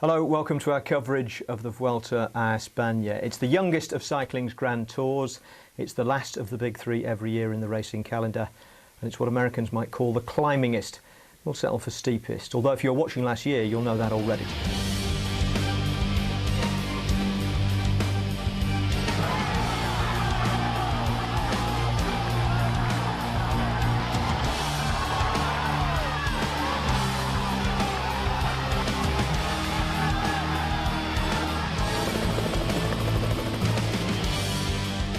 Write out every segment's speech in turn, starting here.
Hello, welcome to our coverage of the Vuelta a España. It's the youngest of cycling's Grand Tours. It's the last of the big three every year in the racing calendar. And it's what Americans might call the climbingest. We'll settle for steepest, although if you're watching last year, you'll know that already.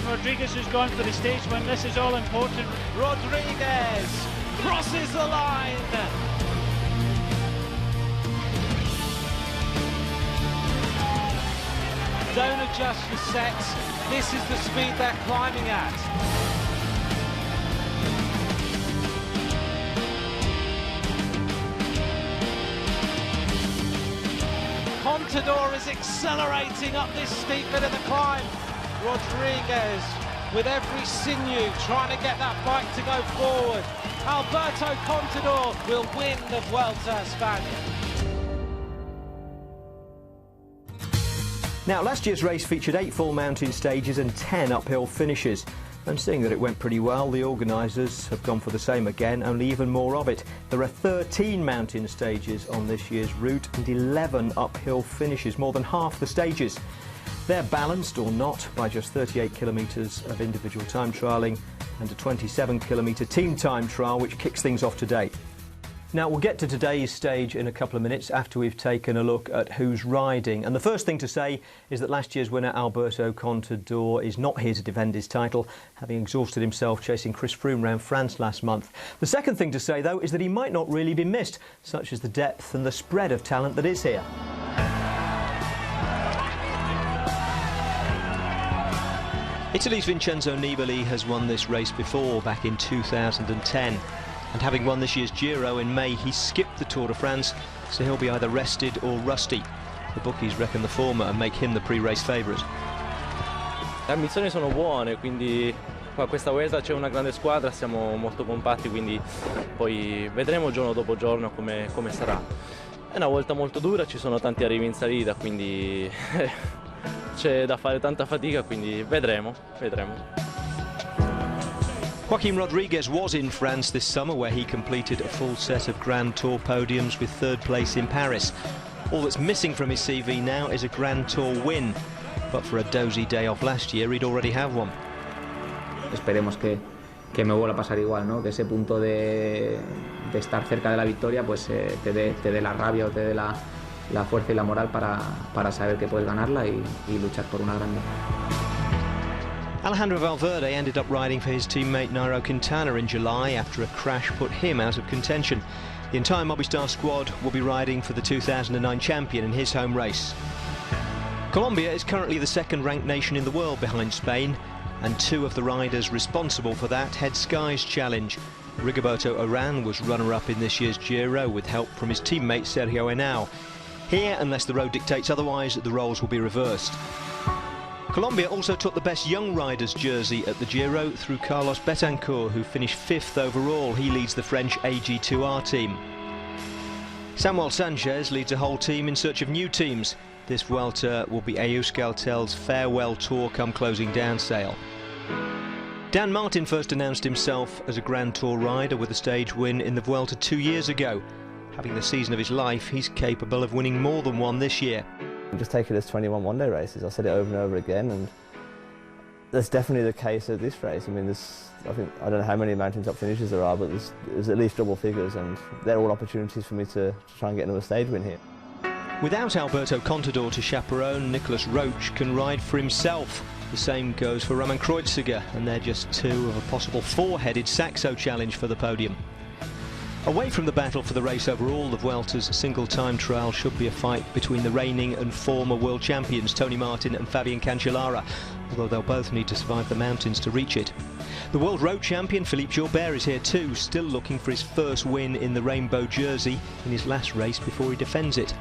Rodriguez has gone for the stage when this is all important. Rodriguez crosses the line. Don't adjust your sets. This is the speed they're climbing at. Contador is accelerating up this steep bit of the climb. Rodriguez with every sinew trying to get that bike to go forward. Alberto Contador will win the Vuelta a España. Now, last year's race featured 8 full mountain stages and 10 uphill finishes. And seeing that it went pretty well, the organisers have gone for the same again, only even more of it. There are 13 mountain stages on this year's route and 11 uphill finishes, more than half the stages. They're balanced, or not, by just 38 kilometres of individual time trialling and a 27-kilometre team time trial, which kicks things off today. Now, we'll get to today's stage in a couple of minutes after we've taken a look at who's riding. And the first thing to say is that last year's winner, Alberto Contador, is not here to defend his title, having exhausted himself chasing Chris Froome around France last month. The second thing to say, though, is that he might not really be missed, such as the depth and the spread of talent that is here. Italy's Vincenzo Nibali has won this race before, back in 2010. And having won this year's Giro in May, he skipped the Tour de France, so he'll be either rested or rusty. The bookies reckon the former and make him the pre-race favourite. Le ambizioni sono buone, quindi qua questa Vuelta c'è una grande squadra, siamo molto compatti, quindi poi vedremo giorno dopo giorno come sarà. È una volta molto dura, ci sono tanti arrivi in salita, quindi c'è da fare tanta fatica, quindi vedremo. Joaquim Rodriguez was in France this summer, where he completed a full set of Grand Tour podiums with third place in Paris. All that's missing from his CV now is a Grand Tour win, but for a dozy day off last year, he'd already have one. Esperemos que me vuelva a pasar igual, ¿no? Que ese punto de estar cerca de la victoria pues te dé la rabia o te dé la fuerza y la moral para saber que puedes ganarla y luchar por una grande. Alejandro Valverde ended up riding for his teammate Nairo Quintana in July after a crash put him out of contention. The entire Movistar squad will be riding for the 2009 champion in his home race. Colombia is currently the second-ranked nation in the world behind Spain, and 2 of the riders responsible for that head Sky's challenge. Rigoberto Urán was runner-up in this year's Giro with help from his teammate Sergio Henao. Here, unless the road dictates otherwise, the roles will be reversed. Colombia also took the best young riders jersey at the Giro through Carlos Betancourt, who finished 5th overall. He leads the French AG2R team. Samuel Sanchez leads a whole team in search of new teams. This Vuelta will be Euskaltel's farewell tour come closing down sale. Dan Martin first announced himself as a Grand Tour rider with a stage win in the Vuelta 2 years ago. Having the season of his life, he's capable of winning more than one this year. Just take it as 21 one-day races. I've said it over and over again, and that's definitely the case at this race. I mean, I don't know how many mountaintop finishes there are, but there's at least double figures, and they're all opportunities for me to try and get another stage win here. Without Alberto Contador to chaperone, Nicolas Roche can ride for himself. The same goes for Roman Kreuziger, and they're just 2 of a possible 4-headed Saxo challenge for the podium. Away from the battle for the race overall, the Vuelta's single time trial should be a fight between the reigning and former world champions Tony Martin and Fabian Cancellara, although they'll both need to survive the mountains to reach it. The world road champion Philippe Gilbert is here too, still looking for his first win in the rainbow jersey in his last race before he defends it.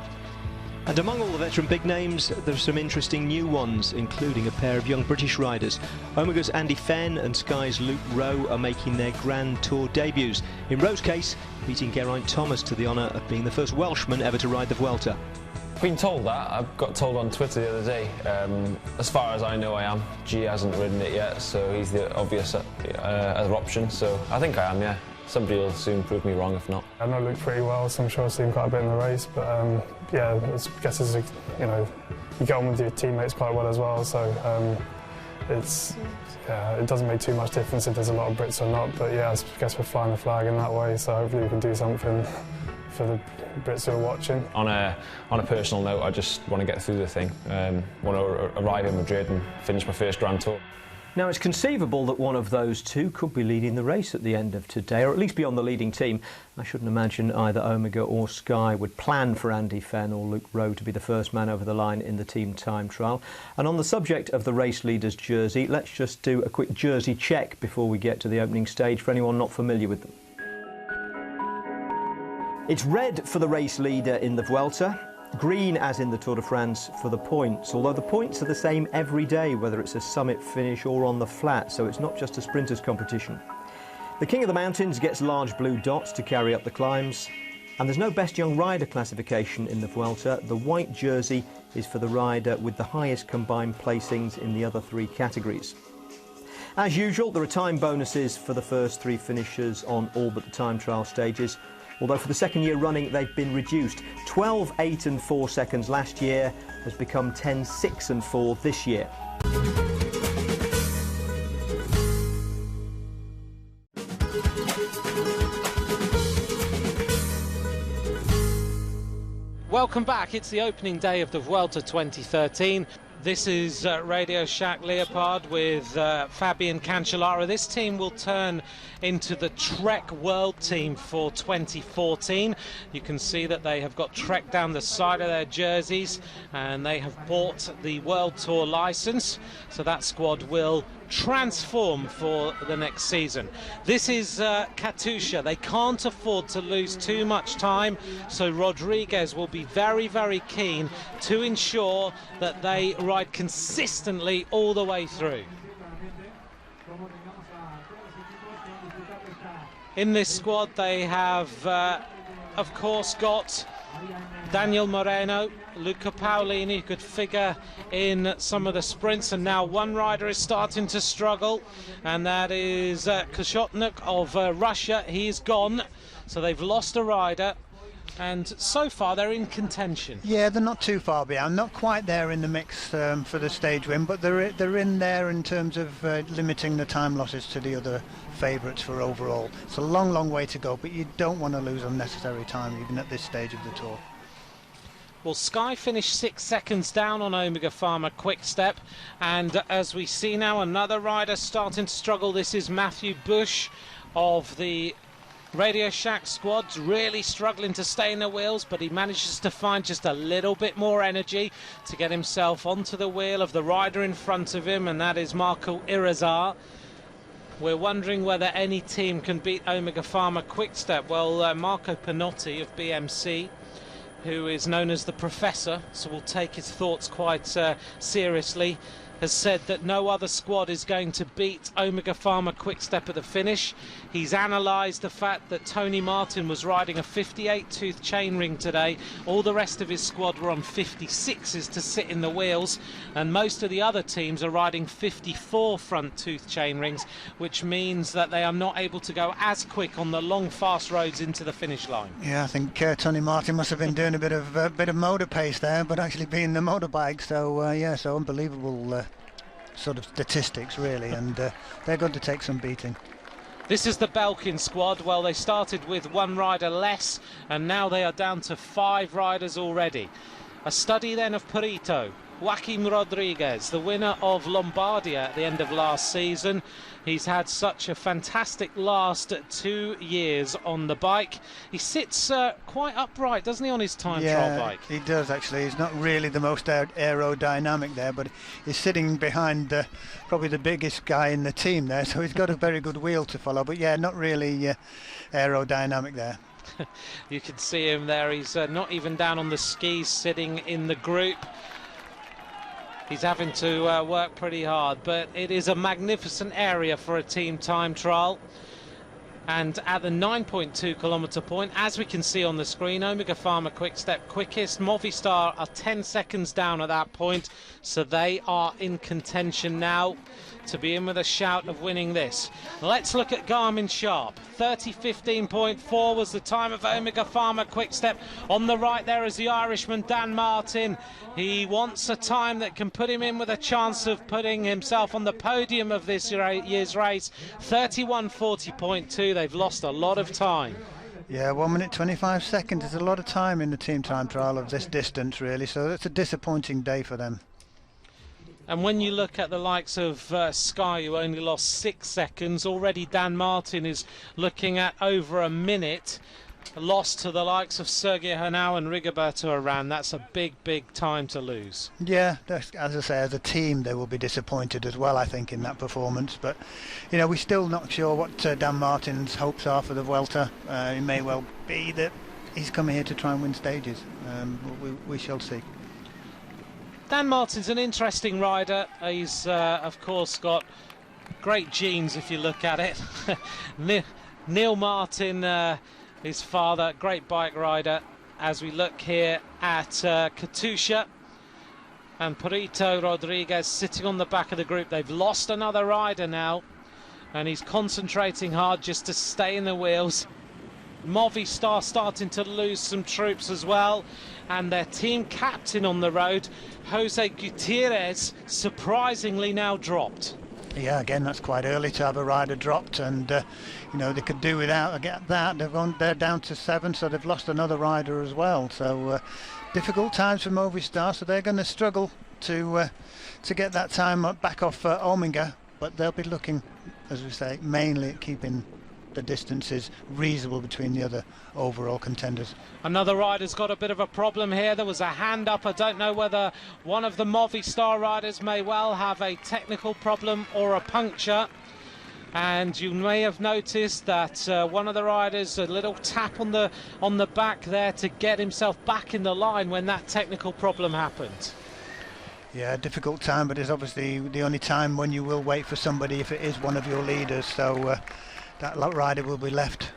And among all the veteran big names, there are some interesting new ones, including a pair of young British riders. Omega's Andy Fenn and Sky's Luke Rowe are making their Grand Tour debuts. In Rowe's case, beating Geraint Thomas to the honour of being the first Welshman ever to ride the Vuelta. Been told that. I got told on Twitter the other day. As far as I know, I am. G hasn't ridden it yet, so he's the obvious other option. So I think I am, yeah. Somebody will soon prove me wrong if not. I know Luke pretty well, so I'm sure I've seen him quite a bit in the race. But yeah, I guess it's, you know, you get on with your teammates quite well as well. So it doesn't make too much difference if there's a lot of Brits or not. But yeah, I guess we're flying the flag in that way. So hopefully we can do something for the Brits who are watching. On a personal note, I just want to get through the thing. Want to arrive in Madrid and finish my first Grand Tour. Now, it's conceivable that one of those two could be leading the race at the end of today, or at least be on the leading team. I shouldn't imagine either Omega or Sky would plan for Andy Fenn or Luke Rowe to be the first man over the line in the team time trial. And on the subject of the race leader's jersey, let's just do a quick jersey check before we get to the opening stage for anyone not familiar with them. It's red for the race leader in the Vuelta, green as in the Tour de France for the points, although the points are the same every day, whether it's a summit finish or on the flat, so it's not just a sprinters competition. The King of the Mountains gets large blue dots to carry up the climbs, and there's no best young rider classification in the Vuelta. The white jersey is for the rider with the highest combined placings in the other three categories. As usual, there are time bonuses for the first three finishers on all but the time trial stages, although for the second year running they've been reduced. 12, 8 and 4 seconds last year has become 10, 6 and 4 this year. Welcome back. It's the opening day of the Vuelta 2013. This is Radio Shack Leopard with Fabian Cancellara. This team will turn into the Trek World Team for 2014. You can see that they have got Trek down the side of their jerseys, and they have bought the World Tour license, so that squad will transform for the next season. This is Katusha. They can't afford to lose too much time, so Rodriguez will be very, very keen to ensure that they ride consistently all the way through. In this squad they have of course got Daniel Moreno, Luca Paolini, who could figure in some of the sprints, and now one rider is starting to struggle, and that is Koshotnik of Russia. He's gone, so they've lost a rider, and so far they're in contention. Yeah, they're not too far behind, not quite there in the mix for the stage win, but they're in there in terms of limiting the time losses to the other favourites for overall. It's a long, long way to go, but you don't want to lose unnecessary time even at this stage of the tour. Well, Sky finished 6 seconds down on Omega Pharma Quick-Step, and as we see now, another rider starting to struggle. This is Matthew Bush of the Radio Shack squad, really struggling to stay in the wheels, but he manages to find just a little bit more energy to get himself onto the wheel of the rider in front of him, and that is Marco Irazar. We're wondering whether any team can beat Omega Pharma Quick-Step. Well, Marco Panotti of BMC, who is known as the Professor, so will take his thoughts quite seriously, has said that no other squad is going to beat Omega Pharma Quick-Step at the finish. He's analysed the fact that Tony Martin was riding a 58-tooth chainring today. All the rest of his squad were on 56s to sit in the wheels, and most of the other teams are riding 54 front-tooth chainrings, which means that they are not able to go as quick on the long, fast roads into the finish line. Yeah, I think Tony Martin must have been doing a bit of motor pace there, but actually being the motorbike. So yeah, so unbelievable sort of statistics really, and they're going to take some beating. This is the Belkin squad. Well, they started with one rider less, and now they are down to 5 riders already. A study then of Perito, Joaquim Rodriguez, the winner of Lombardia at the end of last season. He's had such a fantastic last 2 years on the bike. He sits quite upright, doesn't he, on his time trial bike? He does actually. He's not really the most aerodynamic there, but he's sitting behind probably the biggest guy in the team there, so he's got a very good wheel to follow, but yeah, not really aerodynamic there. You can see him there. He's not even down on the skis, sitting in the group. He's having to work pretty hard, but it is a magnificent area for a team time trial. And at the 9.2 kilometre point, as we can see on the screen, Omega Pharma Quick-Step quickest. Movistar are 10 seconds down at that point, so they are in contention now to be in with a shout of winning this. Let's look at Garmin Sharp. 30:15.4 was the time of Omega Pharma Quick-Step. On the right there is the Irishman Dan Martin. He wants a time that can put him in with a chance of putting himself on the podium of this year's race. 31:40.2. They've lost a lot of time. Yeah, 1 minute 25 seconds is a lot of time in the team time trial of this distance, really, so it's a disappointing day for them. And when you look at the likes of Sky, who only lost 6 seconds, already Dan Martin is looking at over a minute. Lost to the likes of Sergio Henao and Rigoberto Urán. That's a big, big time to lose. Yeah, as I say, as a team, they will be disappointed as well, I think, in that performance. But, you know, we're still not sure what Dan Martin's hopes are for the Vuelta. It may well be that he's coming here to try and win stages. We shall see. Dan Martin's an interesting rider. He's, of course, got great genes if you look at it. Neil Martin, his father, great bike rider. As we look here at Katusha and Perito Rodriguez sitting on the back of the group. They've lost another rider now, and he's concentrating hard just to stay in the wheels. Movistar starting to lose some troops as well, and their team captain on the road, Jose Gutierrez, surprisingly now dropped. Yeah, again, that's quite early to have a rider dropped, and you know, they could do without that. They're down to 7, so they've lost another rider as well. So difficult times for Movistar, so they're going to struggle to get that time back off Omega, but they'll be looking, as we say, mainly at keeping the distances reasonable between the other overall contenders. Another rider's got a bit of a problem here. There was a hand up. I don't know whether one of the Movistar riders may well have a technical problem or a puncture. And you may have noticed that one of the riders, a little tap on the back there to get himself back in the line when that technical problem happened. Yeah, difficult time, but it's obviously the only time when you will wait for somebody if it is one of your leaders. So that rider will be left.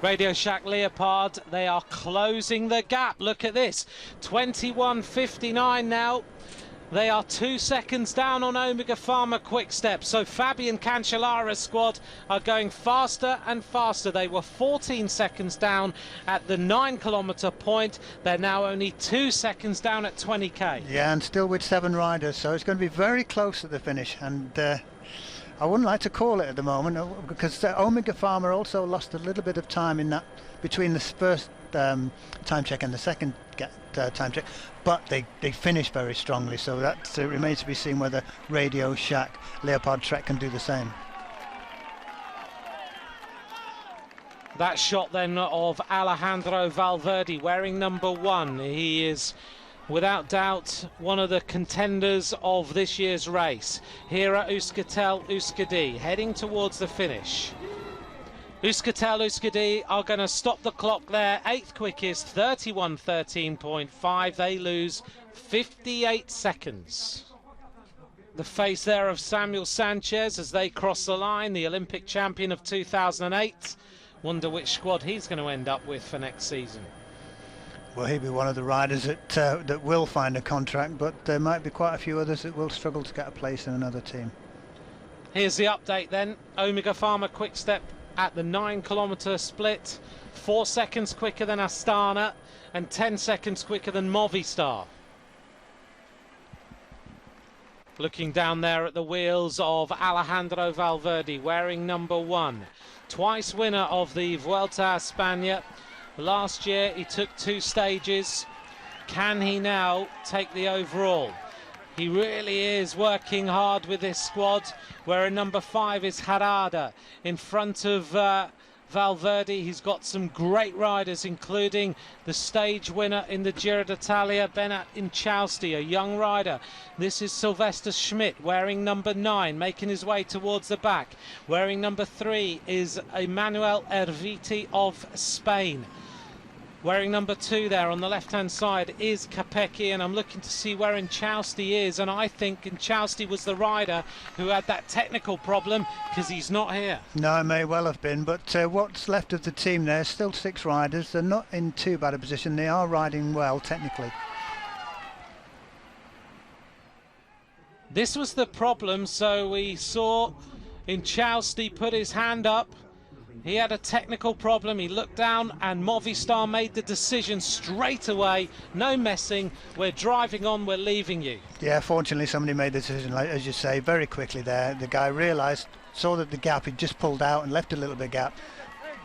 Radio Shack Leopard, they are closing the gap. Look at this, 21:59 now. They are 2 seconds down on Omega Pharma Quick-Step. So Fabian Cancellara's squad are going faster and faster. They were 14 seconds down at the 9 kilometre point. They're now only 2 seconds down at 20k. Yeah, and still with 7 riders, so it's going to be very close at the finish. And I wouldn't like to call it at the moment, because Omega Pharma also lost a little bit of time in that between the first time check and the second time check, but they finished very strongly, so that remains to be seen whether Radio Shack Leopard Trek can do the same. That shot then of Alejandro Valverde wearing number 1. He is without doubt one of the contenders of this year's race. Here at Euskaltel Euskadi, heading towards the finish. Euskaltel Euskadi are going to stop the clock there. 8th quickest, 31:13.5. They lose 58 seconds. The face there of Samuel Sanchez as they cross the line, the Olympic champion of 2008. Wonder which squad he's going to end up with for next season. Well, he'll be one of the riders that will find a contract, but there might be quite a few others that will struggle to get a place in another team. Here's the update then. Omega Pharma Quick-Step at the 9 kilometre split, 4 seconds quicker than Astana and 10 seconds quicker than Movistar. Looking down there at the wheels of Alejandro Valverde wearing number 1. Twice winner of the Vuelta a España. Last year he took 2 stages. Can he now take the overall? He really is working hard with this squad, where number 5 is Harada. In front of Valverde, he's got some great riders, including the stage winner in the Giro d'Italia, Bennett Inchausti, a young rider. This is Sylvester Schmidt, wearing number 9, making his way towards the back. Wearing number 3 is Emmanuel Erviti of Spain. Wearing number 2 there on the left-hand side is Kopecky, and I'm looking to see where Inchausti is, and I think Inchausti was the rider who had that technical problem, because he's not here. No, it may well have been, but what's left of the team there, still 6 riders. They're not in too bad a position. They are riding well technically. This was the problem, so we saw Inchausti put his hand up. He had a technical problem, he looked down, and Movistar made the decision straight away, no messing, we're driving on, we're leaving you. Yeah, fortunately somebody made the decision, like, as you say, very quickly there. The guy realised, saw that the gap, he'd just pulled out and left a little bit of gap.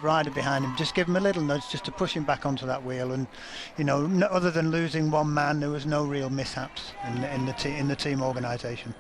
Rider behind him, just give him a little nudge just to push him back onto that wheel, and you know, other than losing one man, there was no real mishaps in the team organisation.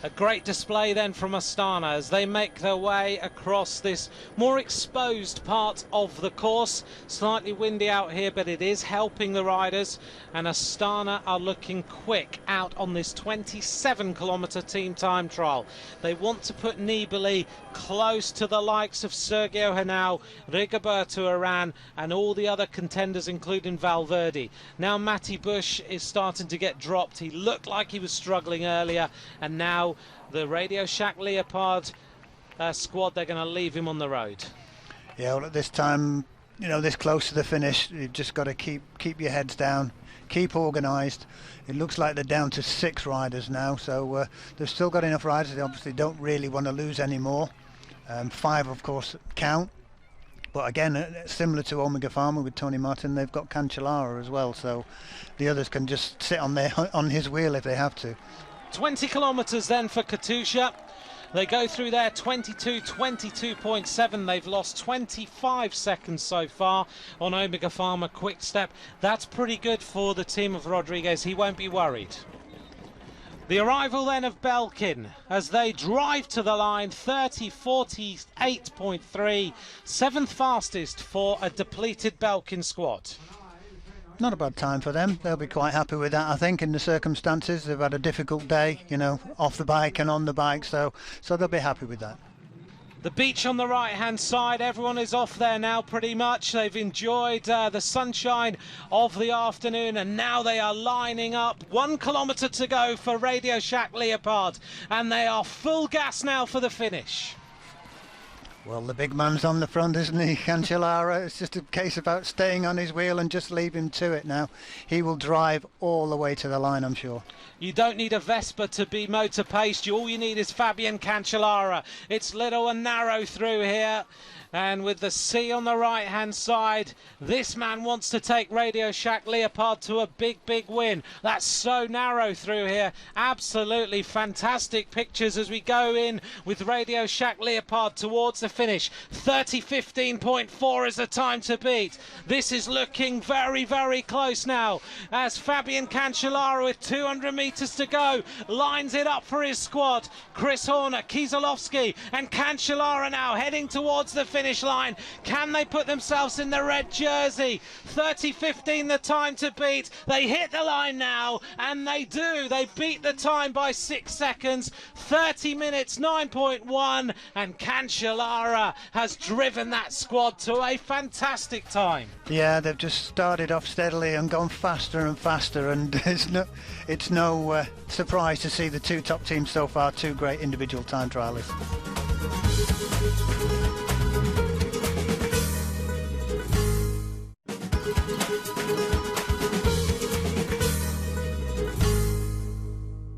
A great display then from Astana as they make their way across this more exposed part of the course. Slightly windy out here, but it is helping the riders, and Astana are looking quick out on this 27-kilometre team time trial. They want to put Nibali close to the likes of Sergio Henao, Rigoberto Urán and all the other contenders, including Valverde. Now Matty Bush is starting to get dropped. He looked like he was struggling earlier, and now the Radio Shack Leopard squad, they're going to leave him on the road. Yeah, well, at this time, you know, this close to the finish, you've just got to keep your heads down, keep organised. It looks like they're down to 6 riders now, so they've still got enough riders. They obviously don't really want to lose any more. 5, of course, count. But again, similar to Omega Pharma with Tony Martin, they've got Cancellara as well, so the others can just sit on his wheel if they have to. 20 kilometres then for Katusha. They go through there 22.7. They've lost 25 seconds so far on Omega Pharma Quick Step. That's pretty good for the team of Rodriguez. He won't be worried. The arrival then of Belkin as they drive to the line, 30.48.3, 7th fastest for a depleted Belkin squad. Not a bad time for them. They'll be quite happy with that, I think, in the circumstances. They've had a difficult day, you know, off the bike and on the bike, so they'll be happy with that. The beach on the right-hand side, everyone is off there now pretty much. They've enjoyed the sunshine of the afternoon, and now they are lining up. 1 kilometre to go for Radio Shack Leopard, and they are full gas now for the finish. Well, the big man's on the front, isn't he, Cancellara? It's just a case about staying on his wheel and just leave him to it now. He will drive all the way to the line, I'm sure. You don't need a Vespa to be motor paced. All you need is Fabian Cancellara. It's little and narrow through here. And with the sea on the right-hand side, this man wants to take Radio Shack Leopard to a big, big win. That's so narrow through here. Absolutely fantastic pictures as we go in with Radio Shack Leopard towards the finish. 30.15.4 is the time to beat. This is looking very, very close now as Fabian Cancellara, with 200 metres to go, lines it up for his squad. Chris Horner, Kieselowski and Cancellara now heading towards the finish line. Can they put themselves in the red jersey? 30.15 the time to beat. They hit the line now, and they do. They beat the time by 6 seconds. 30 minutes 9.1, and Cancellara has driven that squad to a fantastic time. Yeah, they've just started off steadily and gone faster and faster, and it's no surprise to see the 2 top teams so far, 2 great individual time trialists.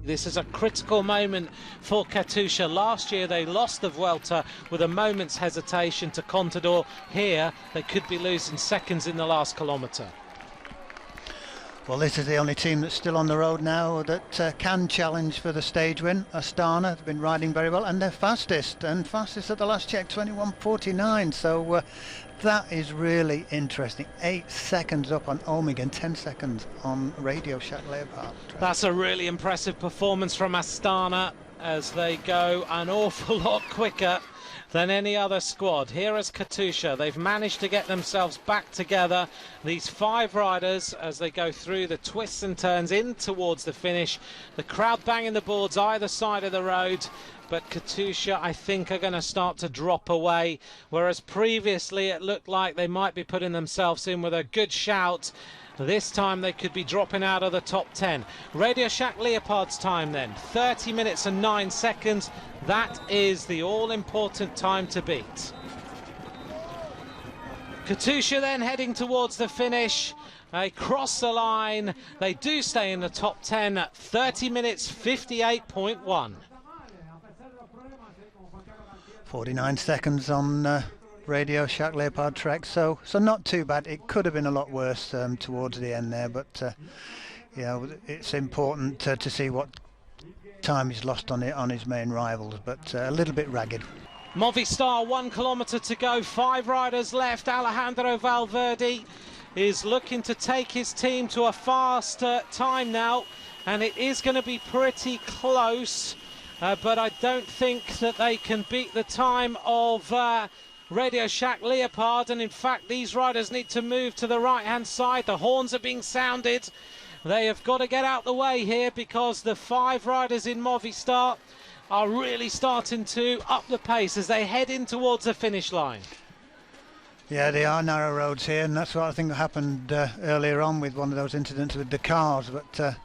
This is a critical moment for Katusha. Last year they lost the Vuelta with a moment's hesitation to Contador. Here they could be losing seconds in the last kilometre. Well, this is the only team that's still on the road now that can challenge for the stage win. Astana have been riding very well, and they're fastest at the last check, 21.49. So that is really interesting. 8 seconds up on Omega and 10 seconds on Radio Shack Leopard. That's a really impressive performance from Astana as they go an awful lot quicker than any other squad. Here is Katusha. They've managed to get themselves back together. These 5 riders as they go through the twists and turns in towards the finish. The crowd banging the boards either side of the road. but Katusha, I think, are going to start to drop away, whereas previously it looked like they might be putting themselves in with a good shout. This time they could be dropping out of the top 10. Radio Shack Leopard's time then, 30 minutes and 9 seconds. That is the all-important time to beat. Katusha then heading towards the finish. They cross the line. They do stay in the top 10 at 30 minutes 58.1. 49 seconds on Radio Shack Leopard Trek, so not too bad. It could have been a lot worse towards the end there, but you know, it's important to see what time he's lost on his main rivals, but a little bit ragged. Movistar, 1 kilometre to go, 5 riders left. Alejandro Valverde is looking to take his team to a faster time now, and it is going to be pretty close, but I don't think that they can beat the time of Radio Shack Leopard, and in fact these riders need to move to the right hand side. The horns are being sounded. They have got to get out the way here because the 5 riders in Movistar are really starting to up the pace as they head in towards the finish line. Yeah, they are narrow roads here, and that's what I think happened earlier on with one of those incidents with the cars, but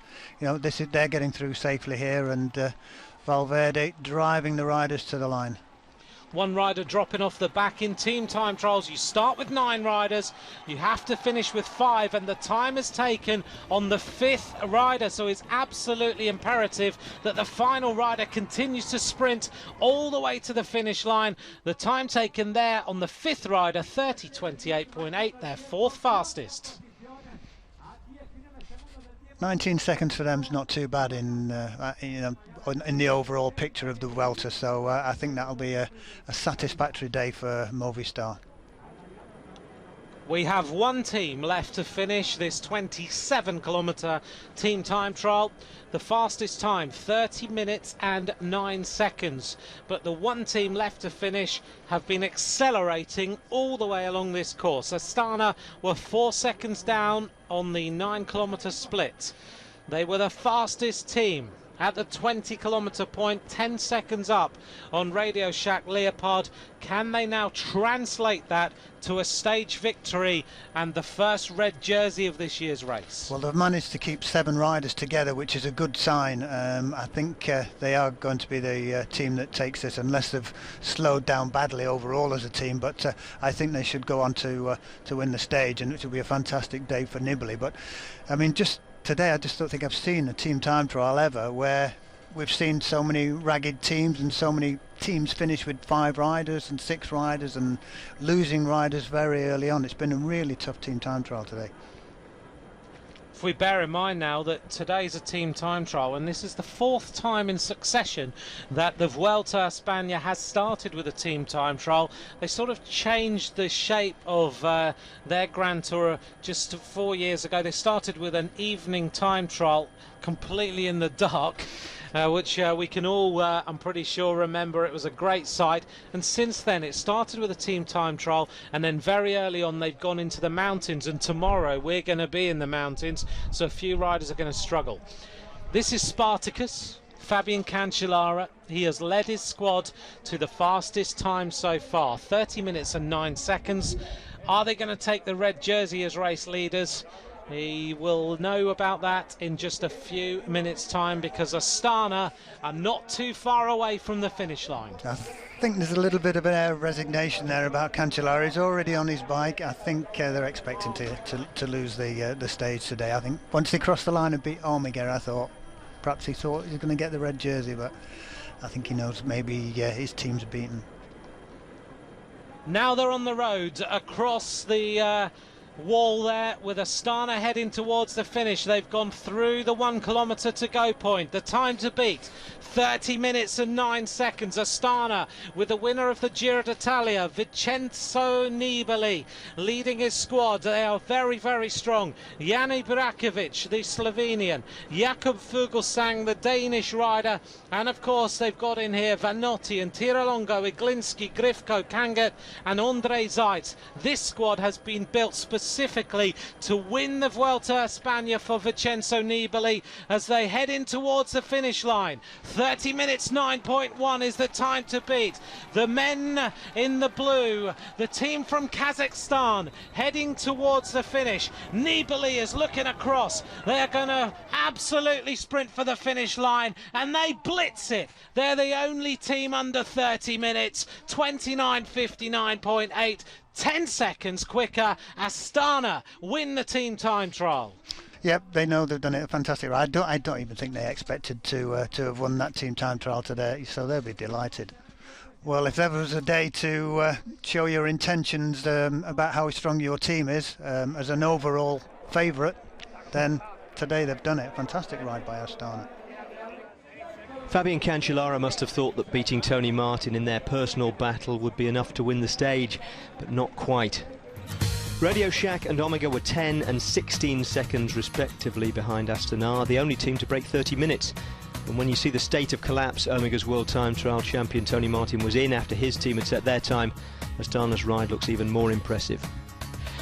you know, they're getting through safely here, and Valverde driving the riders to the line. 1 rider dropping off the back in team time trials. You start with 9 riders, you have to finish with 5, and the time is taken on the 5th rider, so it's absolutely imperative that the final rider continues to sprint all the way to the finish line. The time taken there on the 5th rider, 30:28.8, their 4th fastest. 19 seconds for them is not too bad in you know, in the overall picture of the Vuelta, so I think that'll be a satisfactory day for Movistar. We have 1 team left to finish this 27-kilometre team time trial. The fastest time, 30 minutes and 9 seconds. But the 1 team left to finish have been accelerating all the way along this course. Astana were 4 seconds down on the 9-kilometre split. They were the fastest team at the 20-kilometre point, 10 seconds up on Radio Shack Leopard. Can they now translate that to a stage victory and the first red jersey of this year's race? Well, they've managed to keep 7 riders together, which is a good sign. I think they are going to be the team that takes it, unless they've slowed down badly overall as a team, but I think they should go on to win the stage, and it will be a fantastic day for Nibali. But I mean, just today I just don't think I've seen a team time trial ever where we've seen so many ragged teams and so many teams finish with 5 riders and 6 riders and losing riders very early on. It's been a really tough team time trial today. If we bear in mind now that today's a team time trial, and this is the 4th time in succession that the Vuelta a España has started with a team time trial. They sort of changed the shape of their Grand Tour just 4 years ago. They started with an evening time trial completely in the dark, which we can all, I'm pretty sure, remember. It was a great sight, and since then it started with a team time trial, and then very early on they've gone into the mountains, and tomorrow we're going to be in the mountains, so a few riders are going to struggle. This is Spartacus, Fabian Cancellara. He has led his squad to the fastest time so far, 30 minutes and 9 seconds. Are they going to take the red jersey as race leaders? He will know about that in just a few minutes' time, because Astana are not too far away from the finish line. I think there's a little bit of an air of resignation there about Cancellara. He's already on his bike. I think they're expecting to lose the stage today. I think once he crossed the line and beat Omega, I thought perhaps he thought he was going to get the red jersey, but I think he knows maybe his team's beaten. Now they're on the road across the wall there, with Astana heading towards the finish. They've gone through the 1 kilometre to go point. The time to beat, 30 minutes and 9 seconds. Astana with the winner of the Giro d'Italia, Vincenzo Nibali, leading his squad. They are very, very strong. Jani Brakovic, the Slovenian, Jakob Fuglsang, the Danish rider, and of course they've got in here Vanotti and Tiralongo, Iglinski, Grifko, Kangat and Ondrej Zeitz. This squad has been built specifically specifically to win the Vuelta a España for Vincenzo Nibali as they head in towards the finish line. 30 minutes 9.1 is the time to beat. The men in the blue, the team from Kazakhstan, heading towards the finish. Nibali is looking across. They're going to absolutely sprint for the finish line, and they blitz it. They're the only team under 30 minutes, 29:59.8, 10 seconds quicker. Astana win the team time trial. Yep, they know they've done it a fantastic ride. I don't even think they expected to have won that team time trial today, so they'll be delighted. Well, if ever was a day to show your intentions about how strong your team is as an overall favourite, then today they've done it. Fantastic ride by Astana. Fabian Cancellara must have thought that beating Tony Martin in their personal battle would be enough to win the stage, but not quite. Radio Shack and Omega were 10 and 16 seconds respectively behind Astana, the only team to break 30 minutes. And when you see the state of collapse Omega's World Time Trial champion Tony Martin was in after his team had set their time, Astana's ride looks even more impressive.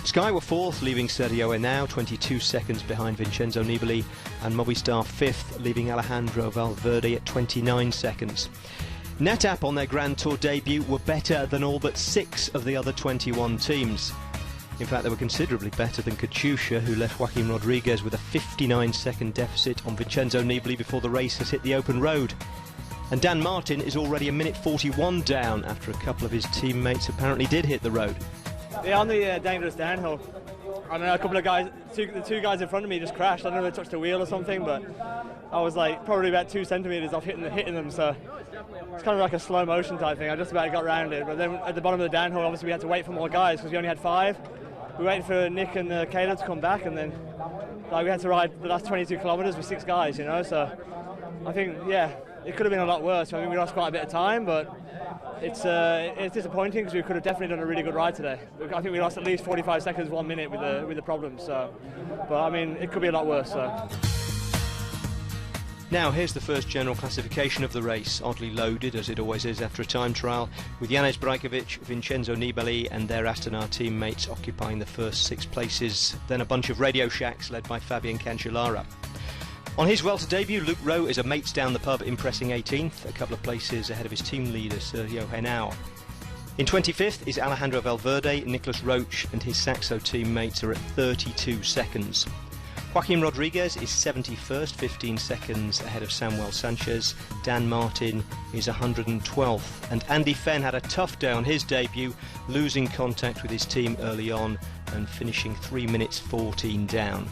Sky were fourth, leaving Sergio Henao 22 seconds behind Vincenzo Nibali, and Movistar fifth, leaving Alejandro Valverde at 29 seconds. NetApp on their Grand Tour debut were better than all but 6 of the other 21 teams. In fact, they were considerably better than Katusha, who left Joaquim Rodriguez with a 59-second deficit on Vincenzo Nibali before the race has hit the open road. And Dan Martin is already a minute 41 down after a couple of his teammates apparently did hit the road. Yeah, on the dangerous downhill, I don't know, a couple of guys, the two guys in front of me just crashed. I don't know if they touched the wheel or something, but I was like probably about 2 centimetres off hitting them, so it's kind of like a slow motion type thing. I just about got around it, but then at the bottom of the downhill, obviously we had to wait for more guys because we only had 5. We waited for Nick and Caleb to come back, and then we had to ride the last 22 kilometres with 6 guys, you know, so I think, yeah, it could have been a lot worse. I mean, we lost quite a bit of time, but it's disappointing because we could have definitely done a really good ride today. I think we lost at least 45 seconds, 1 minute with the problems. So, but I mean, it could be a lot worse. So. Now here's the first general classification of the race, oddly loaded as it always is after a time trial, with Janez Brajkovic, Vincenzo Nibali and their Astana teammates occupying the first 6 places, then a bunch of Radio Shacks led by Fabian Cancellara. On his Vuelta debut, Luke Rowe is a mates down the pub, impressing 18th, a couple of places ahead of his team leader, Sergio Henao. In 25th is Alejandro Valverde. Nicolas Roche and his Saxo teammates are at 32 seconds. Joaquim Rodriguez is 71st, 15 seconds ahead of Samuel Sanchez. Dan Martin is 112th. And Andy Fenn had a tough day on his debut, losing contact with his team early on and finishing 3 minutes 14 down.